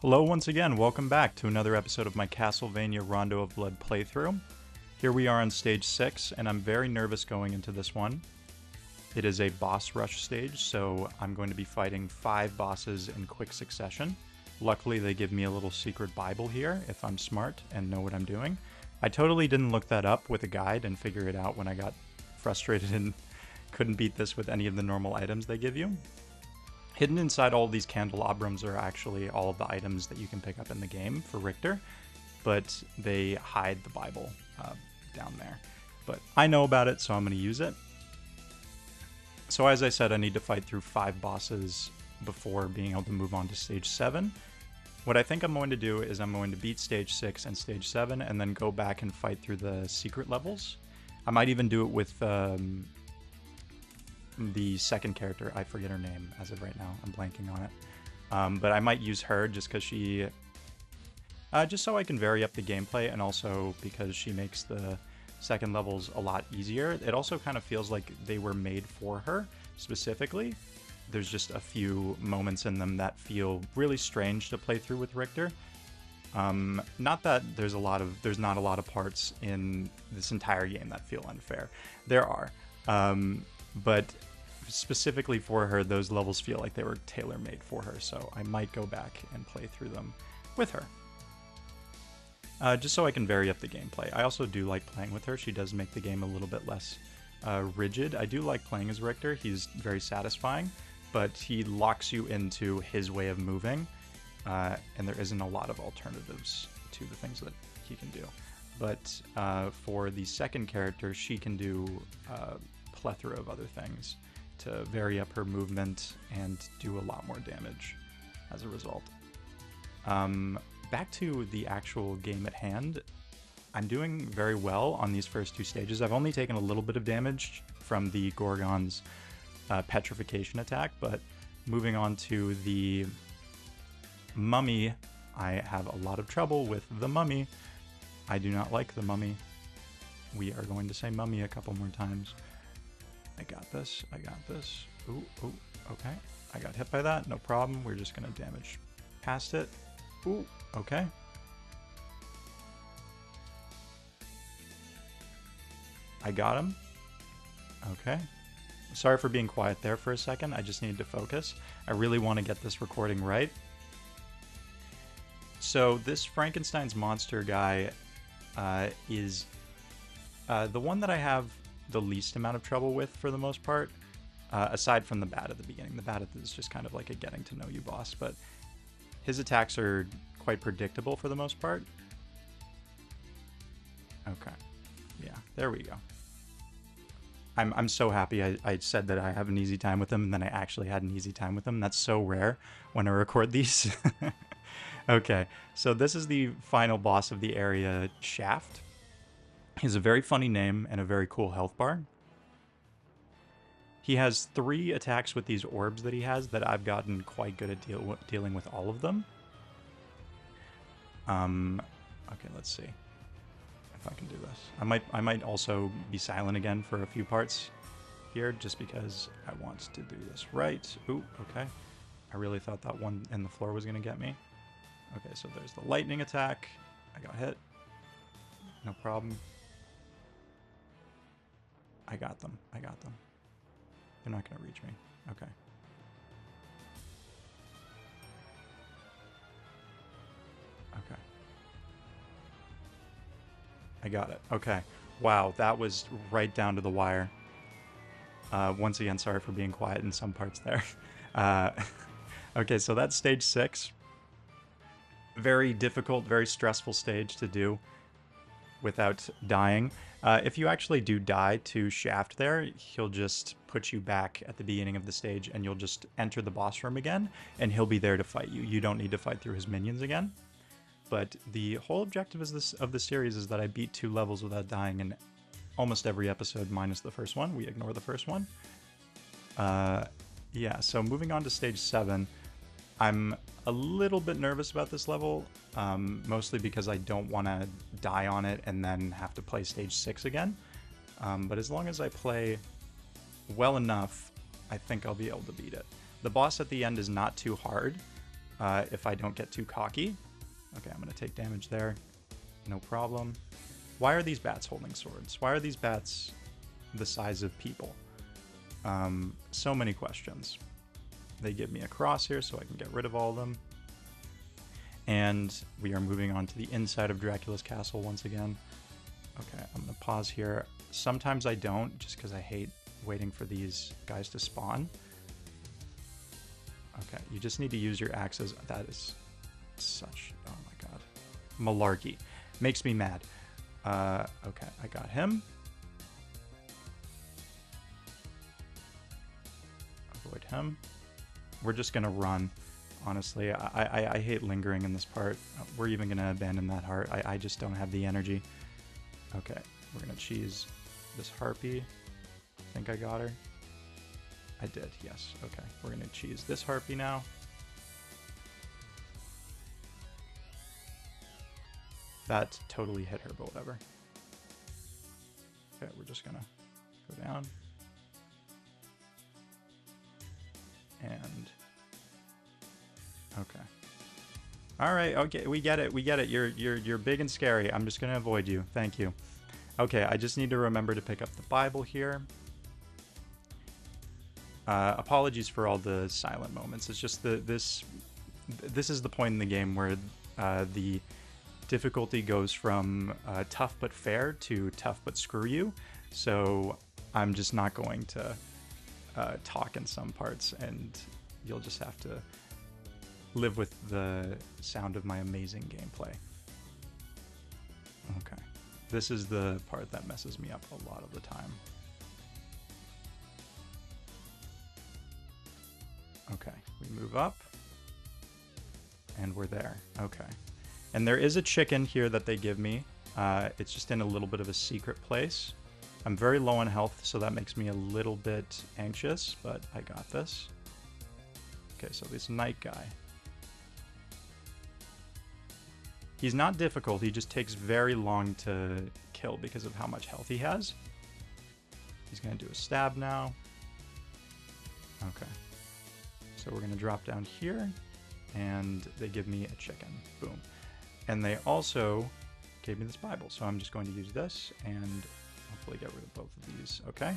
Hello once again, welcome back to another episode of my Castlevania Rondo of Blood playthrough. Here we are on stage 6, and I'm very nervous going into this one. It is a boss rush stage, so I'm going to be fighting 5 bosses in quick succession. Luckily they give me a little secret Bible here, if I'm smart and know what I'm doing. I totally didn't look that up with a guide and figure it out when I got frustrated and couldn't beat this with any of the normal items they give you. Hidden inside all of these candelabrums are actually all of the items that you can pick up in the game for Richter, but they hide the Bible down there. But I know about it, so I'm going to use it. So as I said, I need to fight through 5 bosses before being able to move on to stage 7. What I think I'm going to do is I'm going to beat stage 6 and stage 7 and then go back and fight through the secret levels. I might even do it with the second character. I forget her name as of right now. I'm blanking on it. But I might use her just because she... just so I can vary up the gameplay, and also because she makes the second levels a lot easier. It also kind of feels like they were made for her specifically. There's just a few moments in them that feel really strange to play through with Richter. Not that there's not a lot of parts in this entire game that feel unfair. There are. But specifically for her, those levels feel like they were tailor-made for her, so I might go back and play through them with her. Just so I can vary up the gameplay. I also do like playing with her. She does make the game a little bit less rigid. I do like playing as Richter. He's very satisfying, but he locks you into his way of moving, and there isn't a lot of alternatives to the things that he can do. But for the second character, she can do a plethora of other things to vary up her movement and do a lot more damage as a result. Back to the actual game at hand, I'm doing very well on these first 2 stages. I've only taken a little bit of damage from the Gorgon's petrification attack, but moving on to the mummy, I have a lot of trouble with the mummy. I do not like the mummy. We are going to say mummy a couple more times. I got this. I got this. Ooh, okay. I got hit by that. No problem. We're just going to damage past it. Ooh, okay. I got him. Okay. Sorry for being quiet there for a second. I just needed to focus. I really want to get this recording right. So this Frankenstein's monster guy is the one that I have the least amount of trouble with for the most part, aside from the bat at the beginning. The bat is just kind of like a getting to know you boss, but his attacks are quite predictable for the most part. Okay. Yeah, there we go. I'm so happy I said that I have an easy time with him, and then I actually had an easy time with him. That's so rare when I record these. Okay, so this is the final boss of the area, Shaft. He has a very funny name and a very cool health bar. He has 3 attacks with these orbs that he has that I've gotten quite good at dealing with all of them. Okay, let's see if I can do this. I might also be silent again for a few parts here, just because I want to do this right. Ooh, okay. I really thought that one in the floor was going to get me. Okay, so there's the lightning attack. I got hit. No problem. I got them. I got them. They're not going to reach me. Okay. Okay. I got it. Okay. Wow, that was right down to the wire. Once again, sorry for being quiet in some parts there. Okay, so that's stage 6. Very difficult, very stressful stage to do without dying. If you actually do die to Shaft there, he'll just put you back at the beginning of the stage, and you'll just enter the boss room again, and he'll be there to fight you. You don't need to fight through his minions again. But the whole objective of the series is that I beat 2 levels without dying in almost every episode, minus the first one. We ignore the first one. Yeah, so moving on to stage 7, I'm a little bit nervous about this level, mostly because I don't want to die on it and then have to play stage 6 again. But as long as I play well enough, I think I'll be able to beat it. The boss at the end is not too hard if I don't get too cocky. Okay, I'm going to take damage there. No problem. Why are these bats holding swords? Why are these bats the size of people? So many questions. They give me a cross here so I can get rid of all of them. And we are moving on to the inside of Dracula's castle once again. Okay, I'm going to pause here. Sometimes I don't, just because I hate waiting for these guys to spawn. Okay, you just need to use your axes. That is such, oh my god, malarkey. Makes me mad. Okay, I got him. Avoid him. We're just gonna run. Honestly, I hate lingering in this part. We're even gonna abandon that heart. I just don't have the energy. Okay, we're gonna cheese this harpy. I think I got her. I did, yes. Okay, we're gonna cheese this harpy now. That totally hit her, but whatever. Okay, we're just gonna go down. And okay. All right, okay, we get it. We get it. You're big and scary. I'm just going to avoid you. Thank you. Okay, I just need to remember to pick up the Bible here. Apologies for all the silent moments. It's just this is the point in the game where the difficulty goes from tough but fair to tough but screw you. So I'm just not going to talk in some parts, and you'll just have to live with the sound of my amazing gameplay. Okay. This is the part that messes me up a lot of the time. Okay, we move up. And we're there. Okay. And there is a chicken here that they give me. It's just in a little bit of a secret place. I'm very low on health, so that makes me a little bit anxious, but I got this. Okay, so this knight guy. He's not difficult, he just takes very long to kill because of how much health he has. He's gonna do a stab now. Okay. So we're gonna drop down here, and they give me a chicken. Boom. And they also gave me this Bible, so I'm just going to use this and hopefully get rid of both of these. Okay.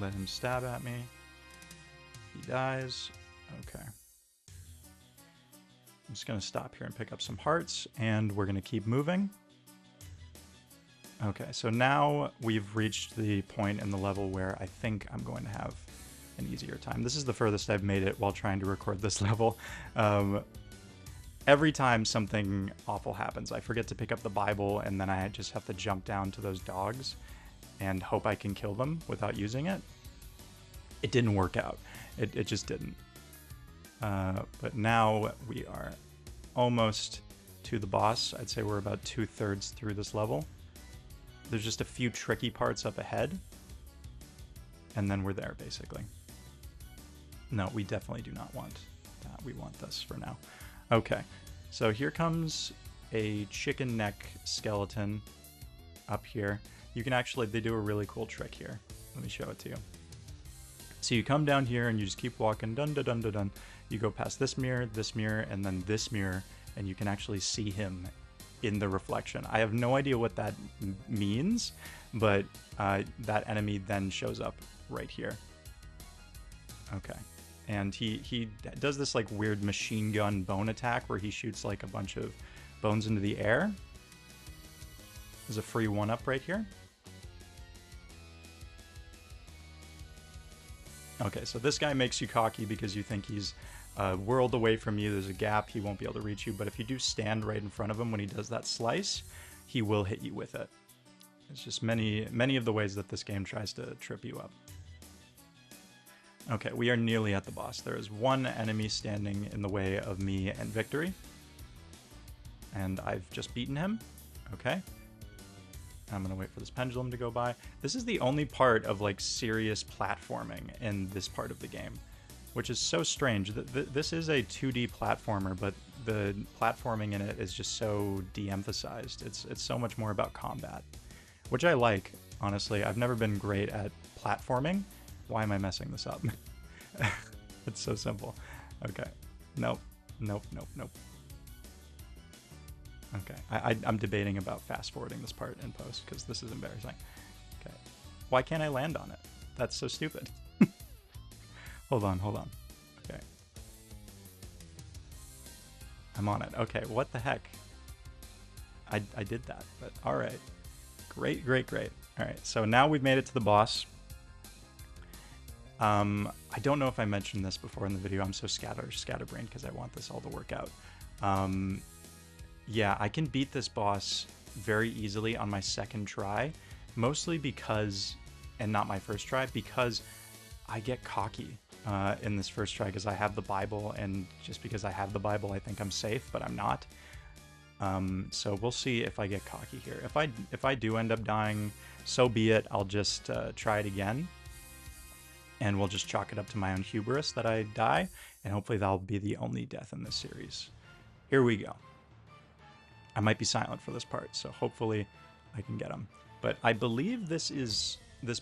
Let him stab at me. He dies. Okay. I'm just going to stop here and pick up some hearts, and we're going to keep moving. Okay, so now we've reached the point in the level where I think I'm going to have an easier time. This is the furthest I've made it while trying to record this level. Every time something awful happens, I forget to pick up the Bible, and then I just have to jump down to those dogs and hope I can kill them without using it. It didn't work out. It just didn't. But now we are almost to the boss. I'd say we're about 2/3 through this level. There's just a few tricky parts up ahead, and then we're there, basically. No, we definitely do not want that. We want this for now. Okay, so here comes a chicken neck skeleton up here. You can actually, they do a really cool trick here. Let me show it to you. So you come down here and you just keep walking, dun dun dun dun dun. You go past this mirror, and then this mirror, and you can actually see him in the reflection. I have no idea what that means, but that enemy then shows up right here. Okay. And he does this like weird machine gun bone attack where he shoots like a bunch of bones into the air. There's a free 1-up right here. Okay, so this guy makes you cocky because you think he's a world away from you. There's a gap, he won't be able to reach you. But if you do stand right in front of him when he does that slice, he will hit you with it. It's just many of the ways that this game tries to trip you up. Okay, we are nearly at the boss. There is one enemy standing in the way of me and victory. And I've just beaten him. Okay. I'm going to wait for this pendulum to go by. This is the only part of like serious platforming in this part of the game, which is so strange. This is a 2D platformer, but the platforming in it is just so de-emphasized. It's so much more about combat, which I like. honestly. I've never been great at platforming. Why am I messing this up? It's so simple. Okay. Nope. Nope, nope, nope. Okay. I'm debating about fast forwarding this part in post because this is embarrassing. Okay. Why can't I land on it? That's so stupid. Hold on, hold on. Okay. I'm on it. Okay, what the heck? I did that, but all right. Great, great, great. All right, so now we've made it to the boss. I don't know if I mentioned this before in the video. I'm so scatterbrained because I want this all to work out. Yeah, I can beat this boss very easily on my second try, mostly because, and not my first try, because I get cocky in this first try because I have the Bible, and just because I have the Bible, I think I'm safe, but I'm not. So we'll see if I get cocky here. If I do end up dying, so be it. I'll just try it again, and we'll just chalk it up to my own hubris that I die, and hopefully that'll be the only death in this series. Here we go. I might be silent for this part, so hopefully I can get him. But I believe this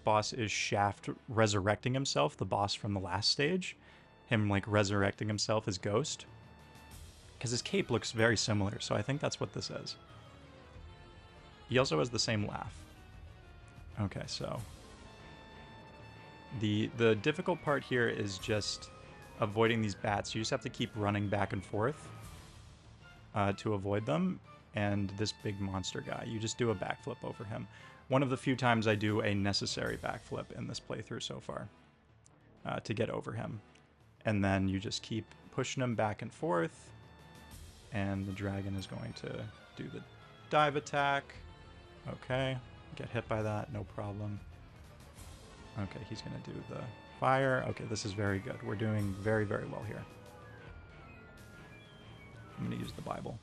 boss is Shaft resurrecting himself, the boss from the last stage. Him like resurrecting himself as Ghost. Because his cape looks very similar, so I think that's what this is. He also has the same laugh. Okay, so the difficult part here is just avoiding these bats. You just have to keep running back and forth to avoid them. And this big monster guy, you just do a backflip over him. One of the few times I do a necessary backflip in this playthrough so far to get over him. And then you just keep pushing him back and forth. And the dragon is going to do the dive attack. Okay, get hit by that, no problem. Okay, he's going to do the fire. Okay, this is very good. We're doing very, very well here. I'm going to use the Bible.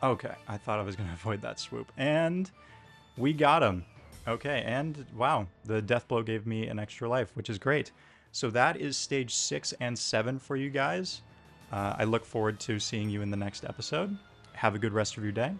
Okay, I thought I was going to avoid that swoop. And we got him. Okay, and wow, the death blow gave me an extra life, which is great. So that is stage 6 and 7 for you guys. I look forward to seeing you in the next episode. Have a good rest of your day.